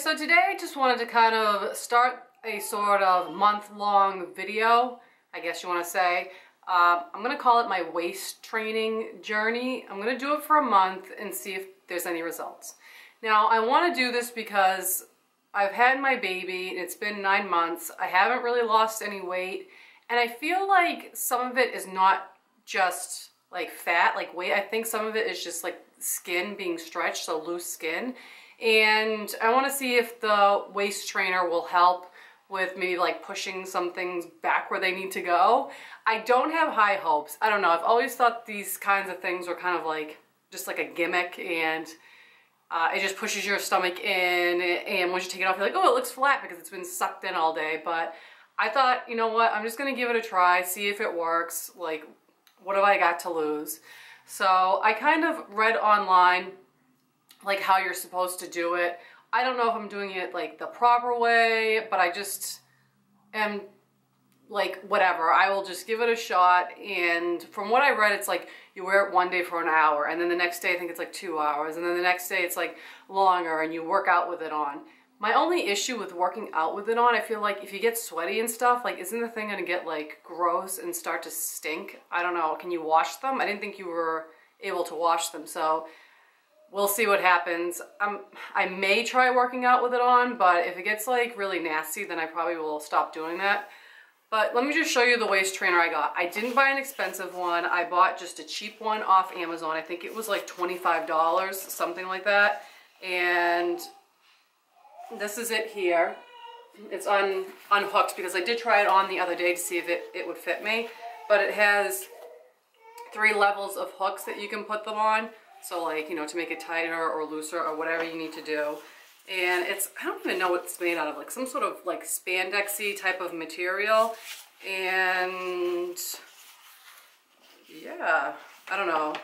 so today I just wanted to kind of start a sort of month-long video, I guess you want to say. I'm going to call it my waist training journey. I'm going to do it for a month and see if there's any results. Now, I want to do this because I've had my baby, and it's been 9 months. I haven't really lost any weight, and I feel like some of it is not just like fat, like weight. I think some of it is just like skin being stretched, so loose skin. And I want to see if the waist trainer will help with maybe like pushing some things back where they need to go. I don't have high hopes. I don't know. I've always thought these kinds of things were kind of like just like a gimmick, and it just pushes your stomach in, and once you take it off, you're like, oh, it looks flat because it's been sucked in all day. But I thought, you know what, I'm just going to give it a try, see if it works. Like, what have I got to lose? So I kind of read online like how you're supposed to do it. I don't know if I'm doing it like the proper way, but I just am like, whatever, I will just give it a shot. And from what I read, it's like you wear it one day for an hour, and then the next day I think it's like 2 hours, and then the next day it's like longer, and you work out with it on. My only issue with working out with it on, I feel like if you get sweaty and stuff, like, isn't the thing gonna get like gross and start to stink? I don't know. Can you wash them? I didn't think you were able to wash them, so we'll see what happens. I may try working out with it on, but if it gets like really nasty, then I probably will stop doing that. But let me just show you the waist trainer I got. I didn't buy an expensive one. I bought just a cheap one off Amazon. I think it was like $25, something like that. And this is it here. It's unhooked because I did try it on the other day to see if it would fit me. But it has 3 levels of hooks that you can put them on. So like, you know, to make it tighter or looser or whatever you need to do. And it's, I don't even know what it's made out of, like some sort of like spandexy type of material. And yeah, I don't know.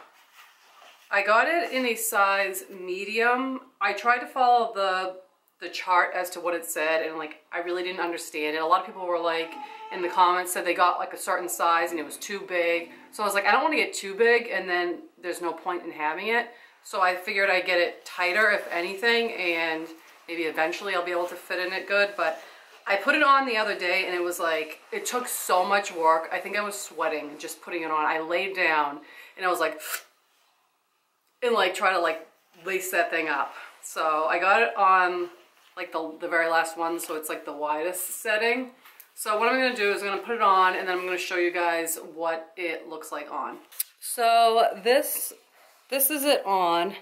I got it in a size medium. I tried to follow the chart as to what it said, and like I really didn't understand it. A lot of people were like in the comments said they got like a certain size and it was too big. So I was like, I don't want to get too big and then there's no point in having it. So I figured I'd get it tighter if anything, and maybe eventually I'll be able to fit in it good. But I put it on the other day and it was like, it took so much work. I think I was sweating just putting it on. I laid down and I was like, and like try to like lace that thing up. So I got it on like the very last one, so it's like the widest setting. So what I'm going to do is I'm going to put it on, and then I'm going to show you guys what it looks like on. So this is it on,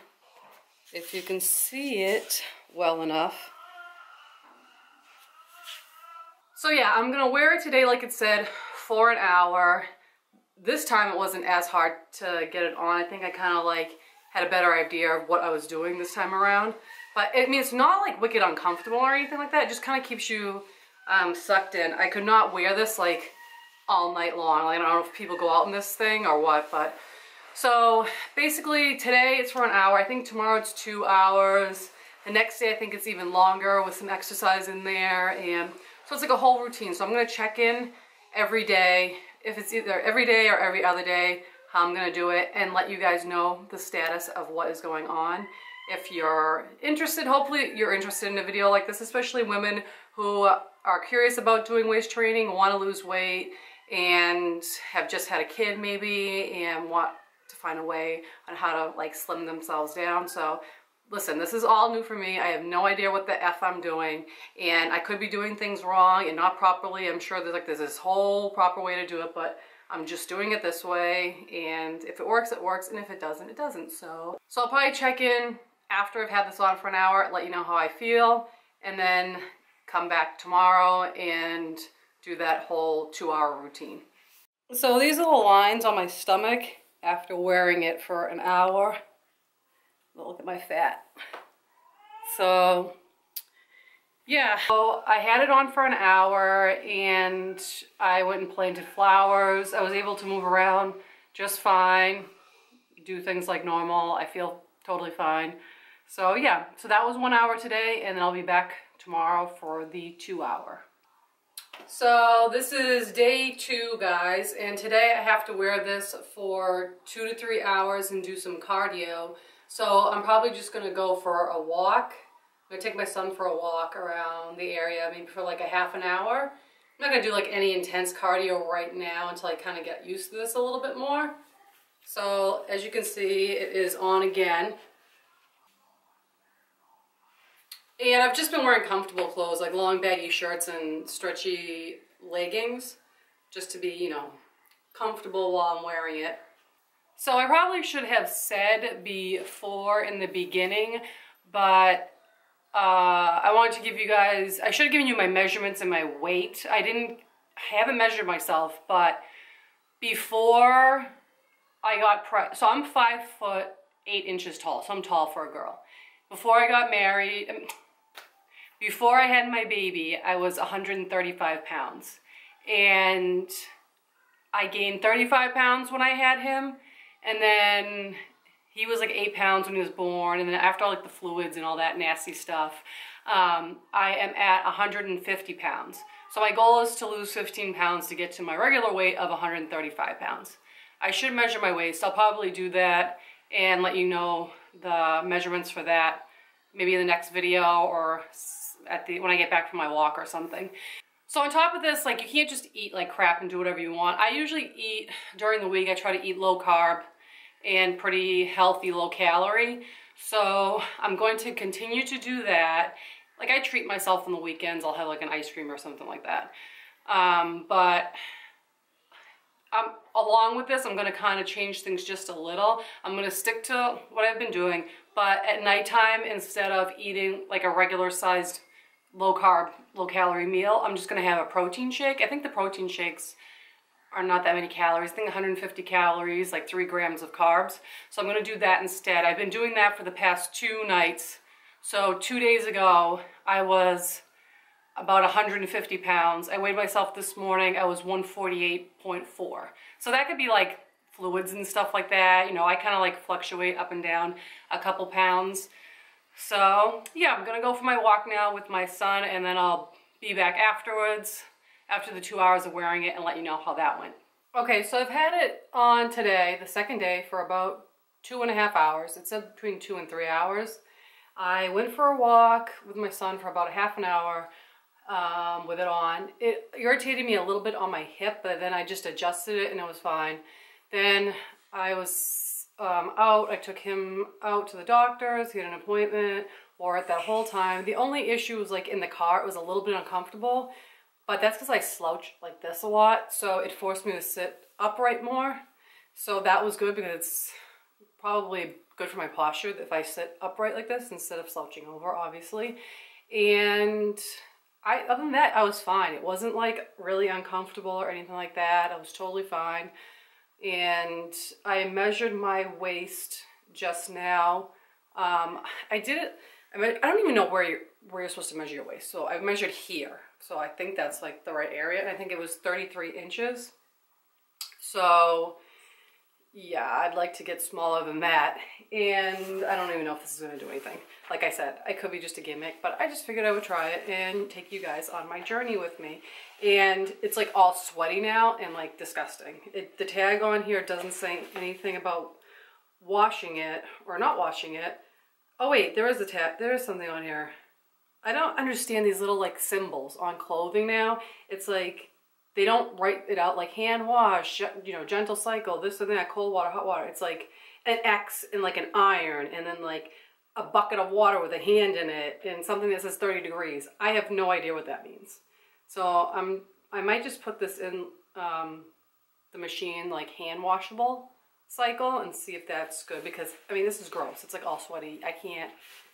if you can see it well enough. So yeah, I'm going to wear it today like it said for an hour. This time it wasn't as hard to get it on. I think I kind of like had a better idea of what I was doing this time around. But I mean, it's not like wicked uncomfortable or anything like that. It just kind of keeps you sucked in. I could not wear this like all night long. Like, I don't know if people go out in this thing or what, but so basically today it's for an hour. I think tomorrow it's 2 hours. The next day I think it's even longer with some exercise in there, and so it's like a whole routine. So I'm gonna check in every day, if it's either every day or every other day, how I'm gonna do it, and let you guys know the status of what is going on. If you're interested, hopefully you're interested in a video like this, especially women who are curious about doing waist training, want to lose weight, and have just had a kid maybe, and want to find a way on how to like slim themselves down. So listen, this is all new for me. I have no idea what the F I'm doing, and I could be doing things wrong and not properly. I'm sure there's this whole proper way to do it, but I'm just doing it this way, and if it works, it works, and if it doesn't, it doesn't. So I'll probably check in after I've had this on for an hour, let you know how I feel, and then come back tomorrow and do that whole 2 hour routine. So these are the lines on my stomach after wearing it for an hour. Look at my fat. So yeah, so I had it on for an hour, and I went and planted flowers. I was able to move around just fine, do things like normal. I feel totally fine. So yeah, so that was 1 hour today, and then I'll be back tomorrow for the 2 hour. So this is day 2, guys, and today I have to wear this for 2 to 3 hours and do some cardio. So I'm probably just gonna go for a walk I'm gonna take my son for a walk around the area, maybe for like a half an hour. I'm not gonna do like any intense cardio right now until I kind of get used to this a little bit more. So as you can see, it is on again. And I've just been wearing comfortable clothes, like long baggy shirts and stretchy leggings, just to be, you know, comfortable while I'm wearing it. So I probably should have said before in the beginning, but I wanted to give you guys, I should have given you my measurements and my weight. I haven't measured myself, but before I got so I'm 5'8" tall, so I'm tall for a girl. Before I got married, before I had my baby, I was 135 pounds. And I gained 35 pounds when I had him. And then he was like 8 pounds when he was born. And then after like the fluids and all that nasty stuff, I am at 150 pounds. So my goal is to lose 15 pounds to get to my regular weight of 135 pounds. I should measure my waist. I'll probably do that and let you know the measurements for that maybe in the next video or when I get back from my walk or something. So on top of this, like, you can't just eat like crap and do whatever you want. I usually eat during the week. I try to eat low carb and pretty healthy, low calorie. So I'm going to continue to do that. Like, I treat myself on the weekends. I'll have like an ice cream or something like that. But along with this, I'm going to kind of change things just a little. I'm going to stick to what I've been doing, but at nighttime, instead of eating like a regular sized low carb, low calorie meal, I'm just going to have a protein shake. I think the protein shakes are not that many calories. I think 150 calories, like 3 grams of carbs. So I'm going to do that instead. I've been doing that for the past 2 nights. So 2 days ago, I was about 150 pounds. I weighed myself this morning. I was 148.4. So that could be like fluids and stuff like that. You know, I kind of like fluctuate up and down a couple pounds. So yeah, I'm gonna go for my walk now with my son, and then I'll be back afterwards, after the 2 hours of wearing it, and let you know how that went. Okay, so I've had it on today, the second day, for about 2.5 hours. It said between 2 and 3 hours. I went for a walk with my son for about a half an hour with it on. It irritated me a little bit on my hip, but then I just adjusted it and it was fine. Then I was out. I took him out to the doctor's. He had an appointment, wore it that whole time. The only issue was like in the car, it was a little bit uncomfortable, but that's because I slouch like this a lot, so it forced me to sit upright more. So that was good, because it's probably good for my posture if I sit upright like this instead of slouching over, obviously. And other than that, I was fine. It wasn't like really uncomfortable or anything like that. I was totally fine. And I measured my waist just now. I did it, I don't even know where you're supposed to measure your waist. So I measured here. So I think that's like the right area. And I think it was 33 inches. So yeah, I'd like to get smaller than that. And I don't even know if this is going to do anything. Like I said, it could be just a gimmick, but I just figured I would try it and take you guys on my journey with me. And it's like all sweaty now and like disgusting. The tag on here doesn't say anything about washing it or not washing it. Oh wait, there is a tag. There is something on here. I don't understand these little like symbols on clothing now. It's like they don't write it out like hand wash, you know, gentle cycle, this and that, cold water, hot water. It's like an X and like an iron, and then like a bucket of water with a hand in it, and something that says 30 degrees. I have no idea what that means. So I might just put this in the machine, like hand washable cycle, and see if that's good, because I mean, this is gross. It's like all sweaty. I can't,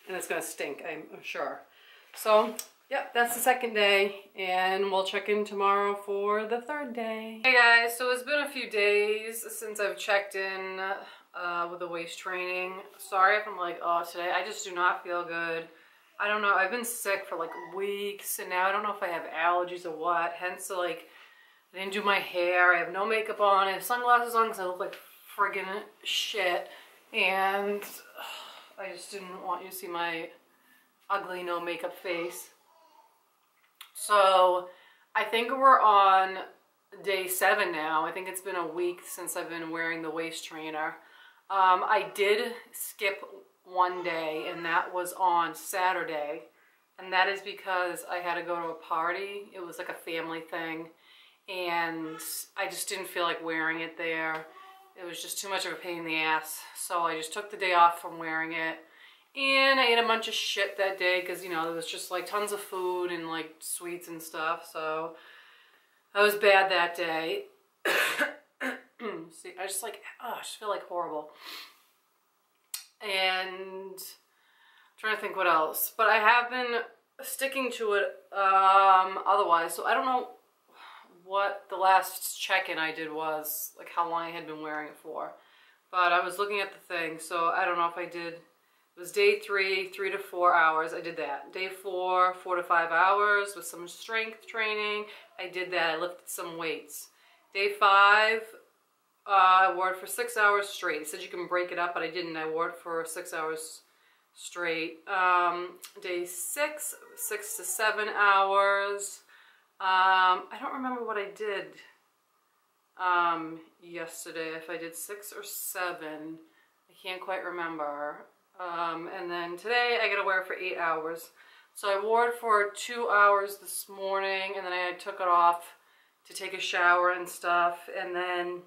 and it's gonna stink, I'm sure. So yep, that's the second day, and we'll check in tomorrow for the third day. Hey guys, so it's been a few days since I've checked in with the waist training. Sorry if I'm like, oh, today I just do not feel good. I don't know, I've been sick for like weeks, and now I don't know if I have allergies or what, hence like I didn't do my hair, I have no makeup on, I have sunglasses on because I look like friggin' shit, and I just didn't want you to see my ugly no makeup face. So I think we're on day 7 now. I think it's been a week since I've been wearing the waist trainer. I did skip one day, and that was on Saturday, and that is because I had to go to a party. It was like a family thing, and I just didn't feel like wearing it there. It was just too much of a pain in the ass, so I just took the day off from wearing it. And I ate a bunch of shit that day because, you know, there was just like tons of food and like sweets and stuff, so I was bad that day. See, I just like, oh, I just feel like horrible. And I'm trying to think what else. But I have been sticking to it otherwise. So I don't know what the last check-in I did was, like how long I had been wearing it for. But I was looking at the thing, so I don't know if I did. It was day 3, 3 to 4 hours. I did that. Day 4, 4 to 5 hours with some strength training. I did that. I lifted some weights. Day 5, I wore it for 6 hours straight. It said you can break it up, but I didn't. I wore it for 6 hours straight. Day 6, 6 to 7 hours. I don't remember what I did yesterday, if I did 6 or 7. I can't quite remember. And then today I gotta wear it for 8 hours. So I wore it for 2 hours this morning, and then I took it off to take a shower and stuff, and then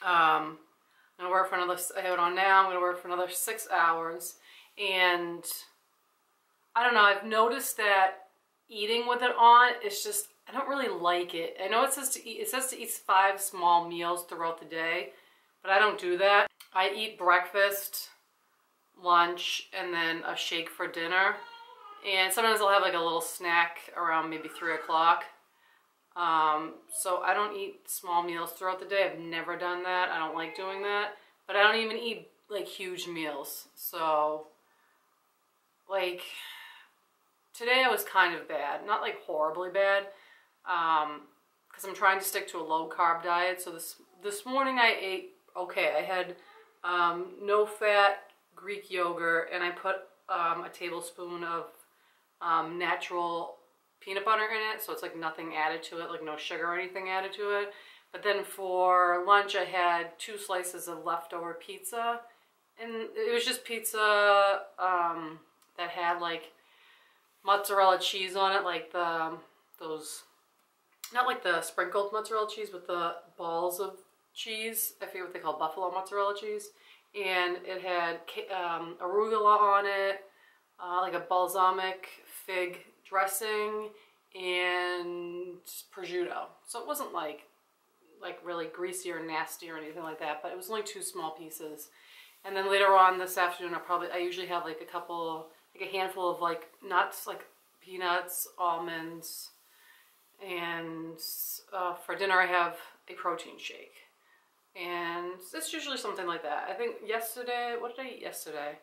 I'm gonna wear it for another, I have it on now, I'm gonna wear it for another 6 hours. And I don't know, I've noticed that eating with it on, it's just, I don't really like it. I know it says to eat 5 small meals throughout the day, but I don't do that. I eat breakfast, lunch, and then a shake for dinner. And sometimes I'll have like a little snack around maybe 3 o'clock. So I don't eat small meals throughout the day. I've never done that. I don't like doing that. But I don't even eat like huge meals. So like today I was kind of bad. Not like horribly bad. Because I'm trying to stick to a low carb diet. So this morning I ate okay. I had no fat Greek yogurt, and I put a tablespoon of natural peanut butter in it, so it's like nothing added to it, like no sugar or anything added to it. But then for lunch I had 2 slices of leftover pizza, and it was just pizza that had like mozzarella cheese on it, like those, not like the sprinkled mozzarella cheese, but the balls of cheese. I forget what they call, buffalo mozzarella cheese. And it had arugula on it, like a balsamic fig dressing, and prosciutto. So it wasn't like really greasy or nasty or anything like that, but it was only 2 small pieces. And then later on this afternoon, I usually have like a handful of like nuts, like peanuts, almonds, and for dinner I have a protein shake. And it's usually something like that. I think yesterday, what did I eat yesterday?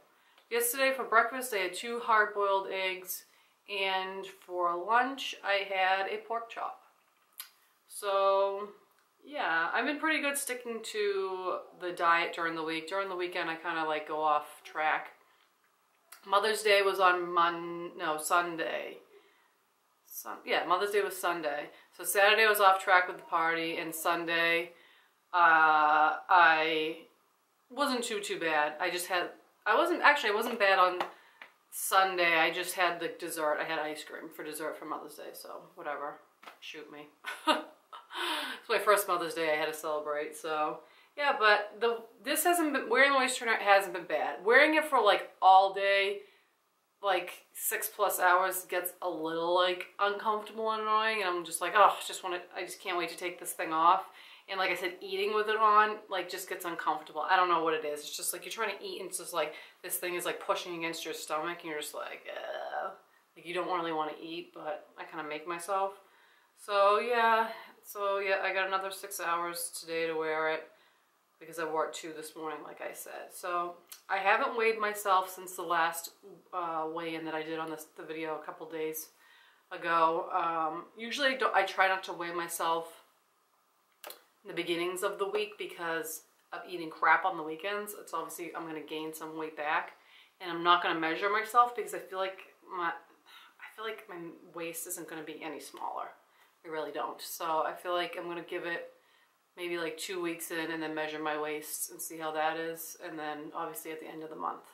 Yesterday for breakfast I had 2 hard-boiled eggs, and for lunch I had a pork chop. So yeah, I've been pretty good sticking to the diet during the week. During the weekend I kind of like go off track. Mother's Day was on Sunday. Yeah, Mother's Day was Sunday. So Saturday I was off track with the party, and Sunday I wasn't too bad. I wasn't bad on Sunday. I just had the dessert. I had ice cream for dessert for Mother's Day, so whatever. Shoot me. It's my first Mother's Day I had to celebrate, so yeah, but this hasn't been, wearing the waist trainer hasn't been bad. Wearing it for like all day, like 6+ hours, gets a little like uncomfortable and annoying, and I'm just like, oh, I just can't wait to take this thing off. And like I said, eating with it on, like, just gets uncomfortable. I don't know what it is. It's just like you're trying to eat, and it's just like this thing is like pushing against your stomach, and you're just like, like you don't really want to eat, but I kind of make myself. So yeah, I got another 6 hours today to wear it because I wore it 2 this morning, like I said. So I haven't weighed myself since the last weigh-in that I did on the video a couple days ago. Usually I try not to weigh myself in the beginnings of the week because of eating crap on the weekends. It's obviously I'm going to gain some weight back, and I'm not going to measure myself because I feel like my waist isn't going to be any smaller. I really don't. So I feel like I'm going to give it maybe like 2 weeks in, and then measure my waist and see how that is, and then obviously at the end of the month.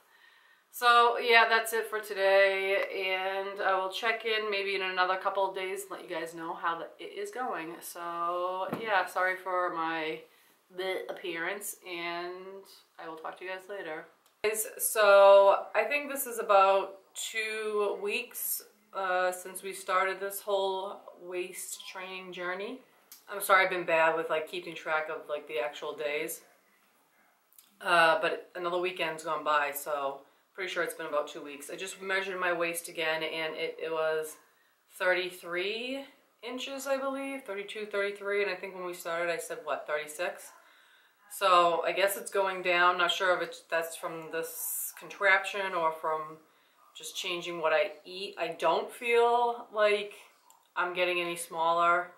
So yeah, that's it for today, and I will check in maybe in another couple of days and let you guys know how it is going. So yeah, sorry for my appearance, and I will talk to you guys later. So I think this is about 2 weeks since we started this whole waist training journey. I'm sorry I've been bad with like keeping track of like the actual days, but another weekend's gone by, so pretty sure it's been about 2 weeks. I just measured my waist again, and it was 33 inches, I believe, 32, 33, and I think when we started I said, what, 36? So I guess it's going down. Not sure if that's from this contraption or from just changing what I eat. I don't feel like I'm getting any smaller.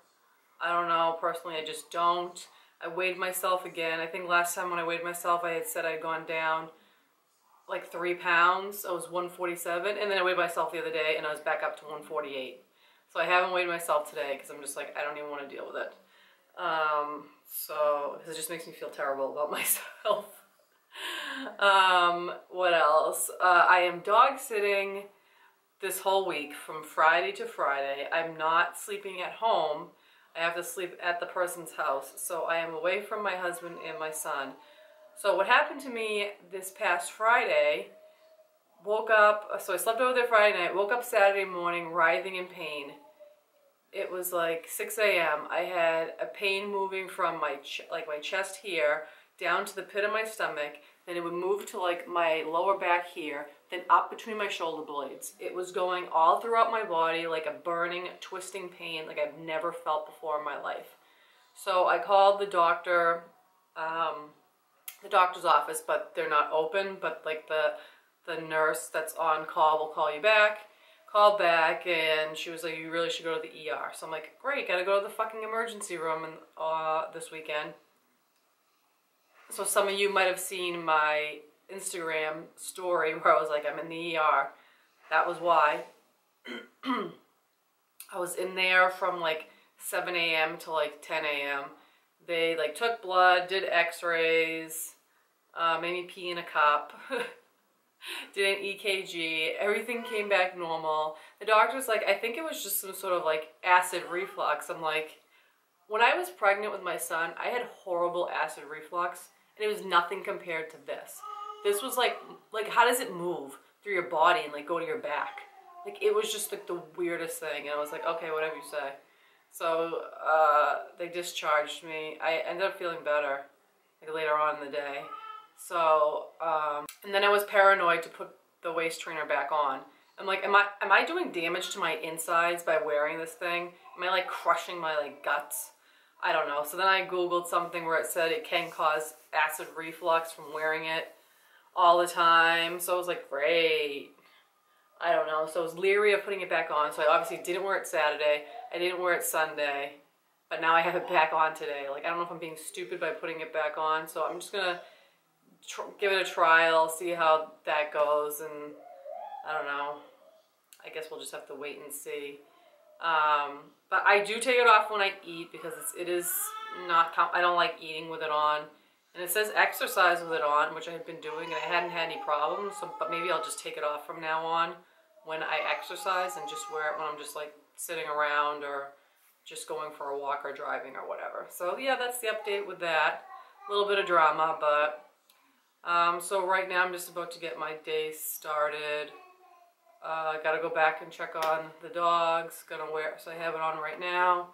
I don't know, personally I just don't. I weighed myself again. I think last time when I weighed myself I had said I'd gone down like 3 pounds. I was 147, and then I weighed myself the other day and I was back up to 148. So I haven't weighed myself today because I'm just like, I don't even want to deal with it. So it just makes me feel terrible about myself. What else? I am dog sitting this whole week from Friday to Friday. I'm not sleeping at home. I have to sleep at the person's house. So I am away from my husband and my son. So what happened to me this past Friday, woke up, so I slept over there Friday night, woke up Saturday morning writhing in pain. It was like 6 a.m. I had a pain moving from my chest here down to the pit of my stomach. Then it would move to like my lower back here, then up between my shoulder blades. It was going all throughout my body like a burning, twisting pain like I've never felt before in my life. So I called the doctor, the doctor's office, but they're not open, but like the nurse that's on call will call you back. Called back, and she was like, you really should go to the ER. So I'm like, great, gotta go to the fucking emergency room this weekend. So some of you might have seen my Instagram story where I was like, I'm in the ER. That was why. I was in there from like 7 a.m. to like 10 a.m. They like took blood, did x-rays, made me pee in a cup, did an EKG, everything came back normal. The doctor's like, I think it was just some sort of like acid reflux. I'm like, when I was pregnant with my son, I had horrible acid reflux, and it was nothing compared to this. This was like how does it move through your body and like go to your back? Like it was just like the weirdest thing, and I was like, okay, whatever you say. So they discharged me. I ended up feeling better like later on in the day. So and then I was paranoid to put the waist trainer back on. I'm like, am I doing damage to my insides by wearing this thing? Am I like crushing my like guts? I don't know. So then I Googled something where it said it can cause acid reflux from wearing it all the time. So I was like, great. I don't know. So I was leery of putting it back on. So I obviously didn't wear it Saturday. I didn't wear it Sunday. But now I have it back on today. Like, I don't know if I'm being stupid by putting it back on. So I'm just going to give it a trial, see how that goes. And I don't know. I guess we'll just have to wait and see. But I do take it off when I eat because it is not, I don't like eating with it on. And it says exercise with it on, which I had been doing, and I hadn't had any problems. So, but maybe I'll just take it off from now on when I exercise and just wear it when I'm just like sitting around or just going for a walk or driving or whatever. So yeah, that's the update with that. A little bit of drama, but so right now I'm just about to get my day started. Gotta go back and check on the dogs. Gonna wear, so I have it on right now.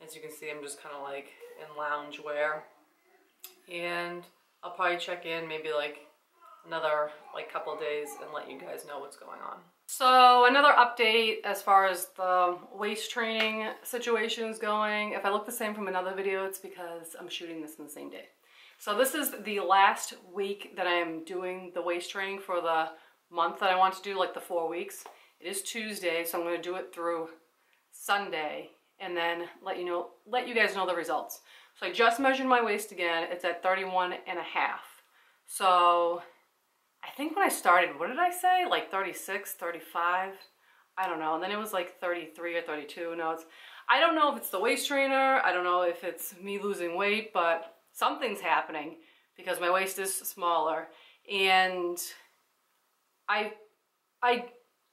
As you can see, I'm just kind of like in lounge wear. And I'll probably check in maybe like another like couple days and let you guys know what's going on. So another update as far as the waist training situation is going. If I look the same from another video, it's because I'm shooting this in the same day. So this is the last week that I am doing the waist training for the month that I want to do, like the 4 weeks. It is Tuesday, so I'm going to do it through Sunday and then let you guys know the results. So I just measured my waist again. It's at 31 and a half. So I think when I started, what did I say? Like 36, 35? I don't know. And then it was like 33 or 32. No, I don't know if it's the waist trainer. I don't know if it's me losing weight, but something's happening because my waist is smaller. And I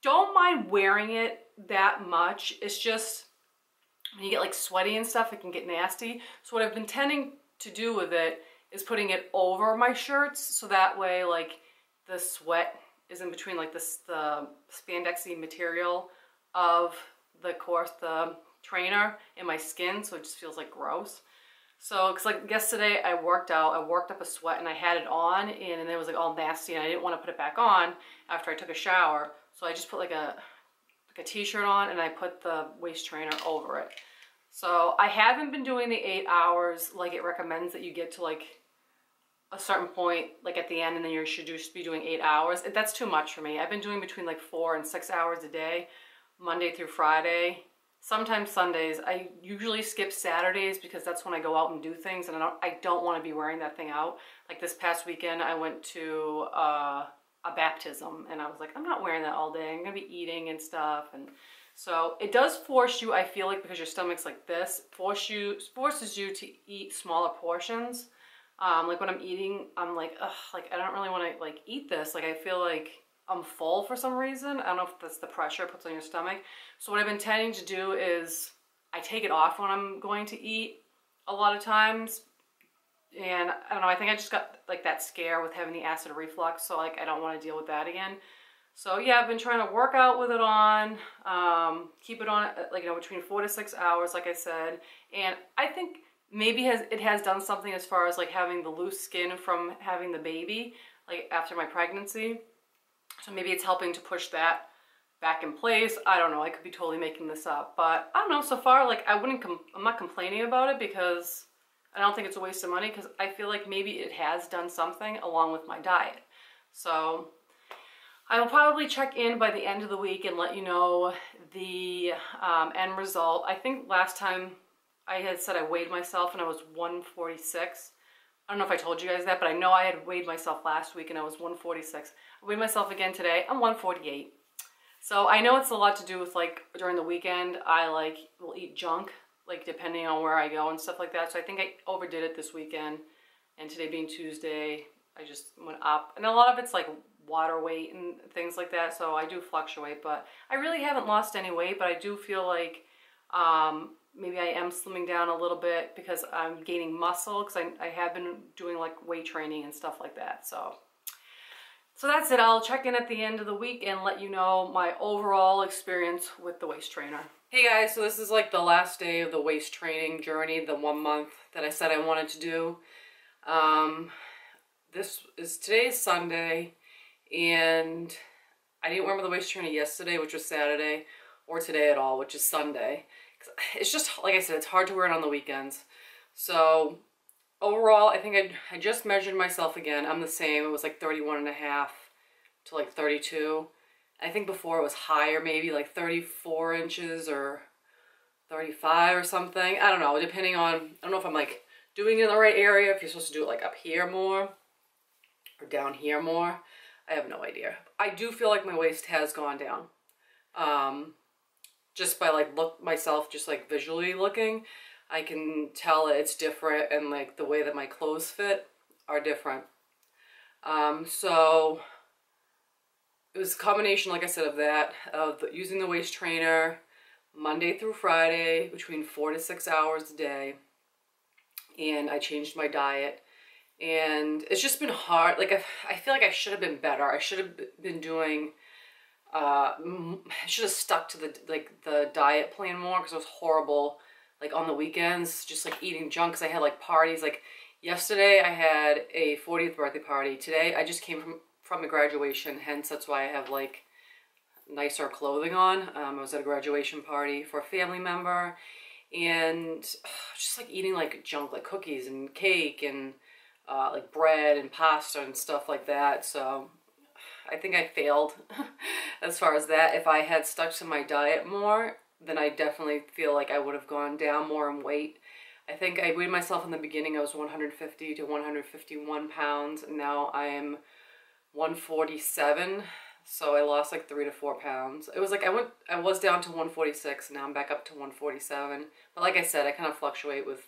don't mind wearing it that much. It's just when you get like sweaty and stuff, it can get nasty. So what I've been tending to do with it is putting it over my shirts, so that way like the sweat is in between like the spandexy material of the trainer and my skin, so it just feels like gross. So, cause like yesterday I worked up a sweat and I had it on and it was like all nasty and I didn't want to put it back on after I took a shower. So I just put like a t-shirt on and I put the waist trainer over it. So I haven't been doing the 8 hours like it recommends that you get to like a certain point like at the end and then you should just be doing 8 hours. That's too much for me. I've been doing between like 4 and 6 hours a day, Monday through Friday. Sometimes Sundays. I usually skip Saturdays because that's when I go out and do things and I don't want to be wearing that thing out. Like this past weekend I went to a baptism and I was like, I'm not wearing that all day. I'm going to be eating and stuff. And so it does force you, I feel like, because your stomach's like this, forces you to eat smaller portions. Like when I'm eating, I'm like, ugh, like I don't really want to like eat this. Like I feel like I'm full for some reason. I don't know if that's the pressure it puts on your stomach. So what I've been tending to do is I take it off when I'm going to eat a lot of times. And I don't know, I think I just got like that scare with having the acid reflux. So like I don't want to deal with that again. So yeah, I've been trying to work out with it on, keep it on like, you know, between 4 to 6 hours, like I said. And I think maybe it has done something as far as like having the loose skin from having the baby, like after my pregnancy. So maybe it's helping to push that back in place. I don't know, I could be totally making this up, but I don't know, so far like I'm not complaining about it because I don't think it's a waste of money because I feel like maybe it has done something along with my diet. So I will probably check in by the end of the week and let you know the end result. I think last time I had said I weighed myself and I was 146. I don't know if I told you guys that, but I know I had weighed myself last week and I was 146. I weighed myself again today. I'm 148. So I know it's a lot to do with like during the weekend, I like will eat junk, like depending on where I go and stuff like that. So I think I overdid it this weekend. And today being Tuesday, I just went up. And a lot of it's like water weight and things like that. So I do fluctuate, but I really haven't lost any weight, but I do feel like maybe I am slimming down a little bit because I'm gaining muscle because I have been doing like weight training and stuff like that. So that's it. I'll check in at the end of the week and let you know my overall experience with the waist trainer. Hey guys, so this is like the last day of the waist training journey, the 1 month that I said I wanted to do. Today is Sunday and I didn't wear the waist trainer yesterday, which was Saturday, or today at all, which is Sunday. It's just, like I said, it's hard to wear it on the weekends. So overall, I think I just measured myself again. I'm the same. It was like 31.5 to like 32. I think before it was higher, maybe like 34 inches or 35 or something. I don't know, depending on, I don't know if I'm like doing it in the right area, if you're supposed to do it like up here more or down here more. I have no idea. I do feel like my waist has gone down. Just by like myself, just like visually looking, I can tell it's different and like the way that my clothes fit are different. So it was a combination, like I said, of that, of using the waist trainer Monday through Friday between 4 to 6 hours a day. And I changed my diet. And it's just been hard. Like I feel like I should have been better. I should have been doing, I should have stuck to the diet plan more because it was horrible. Like on the weekends, just like eating junk because I had like parties. Like yesterday I had a 40th birthday party. Today I just came from a graduation, hence that's why I have like nicer clothing on. I was at a graduation party for a family member and just like eating like junk, like cookies and cake and like bread and pasta and stuff like that. So I think I failed as far as that. If I had stuck to my diet more, then I definitely feel like I would have gone down more in weight. I think I weighed myself in the beginning, I was 150 to 151 pounds, and now I am 147. So I lost like 3 to 4 pounds. It was like I was down to 146, now I'm back up to 147. But like I said, I kind of fluctuate with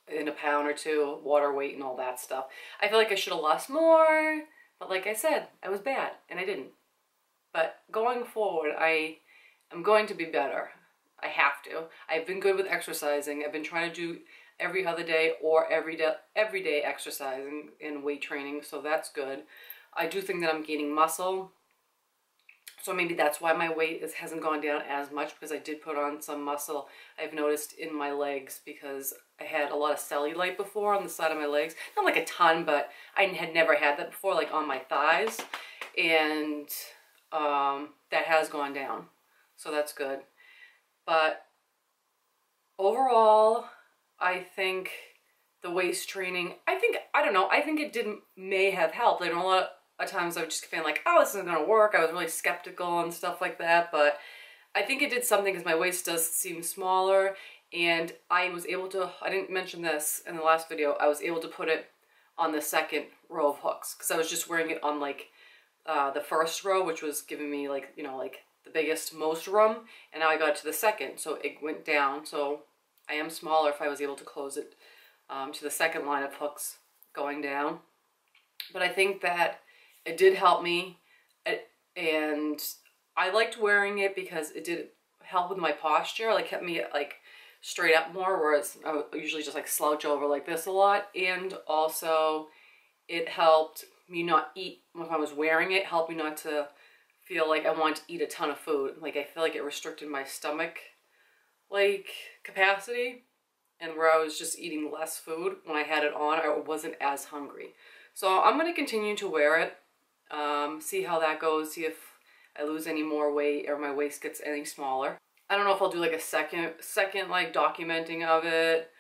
in a pound or two, water weight and all that stuff. I feel like I should have lost more, but like I said, I was bad and I didn't. But going forward, I am going to be better. I have to. I've been good with exercising. I've been trying to do every other day or every day exercising and weight training, so that's good. I do think that I'm gaining muscle, so maybe that's why my weight hasn't gone down as much, because I did put on some muscle. I've noticed in my legs, because I had a lot of cellulite before on the side of my legs. Not like a ton, but I had never had that before, like on my thighs, and that has gone down, so that's good. But overall, I think the waist training, I don't know, I think it may have helped. I know a lot of times I would just feel like, oh, this isn't gonna work. I was really skeptical and stuff like that, but I think it did something, because my waist does seem smaller, and I was able to, I didn't mention this in the last video, I was able to put it on the second row of hooks, because I was just wearing it on like the first row, which was giving me like, you know, like the biggest, most room, and now I got to the second, so it went down. So I am smaller if I was able to close it to the second line of hooks going down. But I think that it did help me, and I liked wearing it because it did help with my posture, like kept me like straight up more, whereas I would usually just like slouch over like this a lot. And also it helped me not eat, if I was wearing it, helped me not to feel like I wanted to eat a ton of food. Like I feel like it restricted my stomach like capacity, and where I was just eating less food when I had it on, I wasn't as hungry. So I'm going to continue to wear it, see how that goes, see if I lose any more weight or my waist gets any smaller. I don't know if I'll do like a second like documenting of it,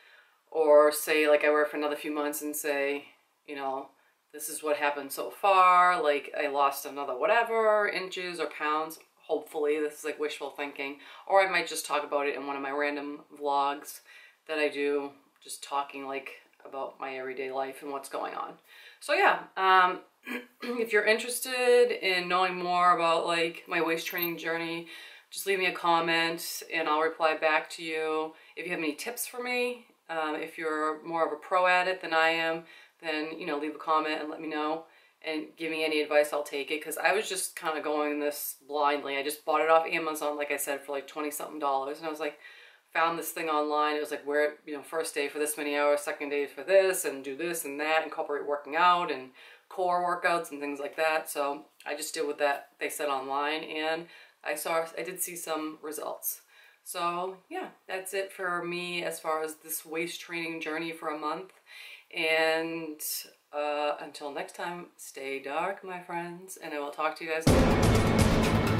or say like I wear it for another few months and say, you know, this is what happened so far, like I lost another whatever inches or pounds. Hopefully this is like wishful thinking. Or I might just talk about it in one of my random vlogs that I do, just talking like about my everyday life and what's going on. So yeah, if you're interested in knowing more about like my waist training journey, just leave me a comment and I'll reply back to you. If you have any tips for me, if you're more of a pro at it than I am, then, you know, leave a comment and let me know and give me any advice. I'll take it, because I was just kind of going this blindly. I just bought it off Amazon, like I said, for like $20-something, and I was like, found this thing online. It was like, wear it, you know, first day for this many hours, second day for this, and do this and that, incorporate working out and core workouts and things like that. So I just did what that they said online, and I did see some results. So yeah, that's it for me as far as this waist training journey for a month. And until next time, stay dark, my friends, and I will talk to you guys later.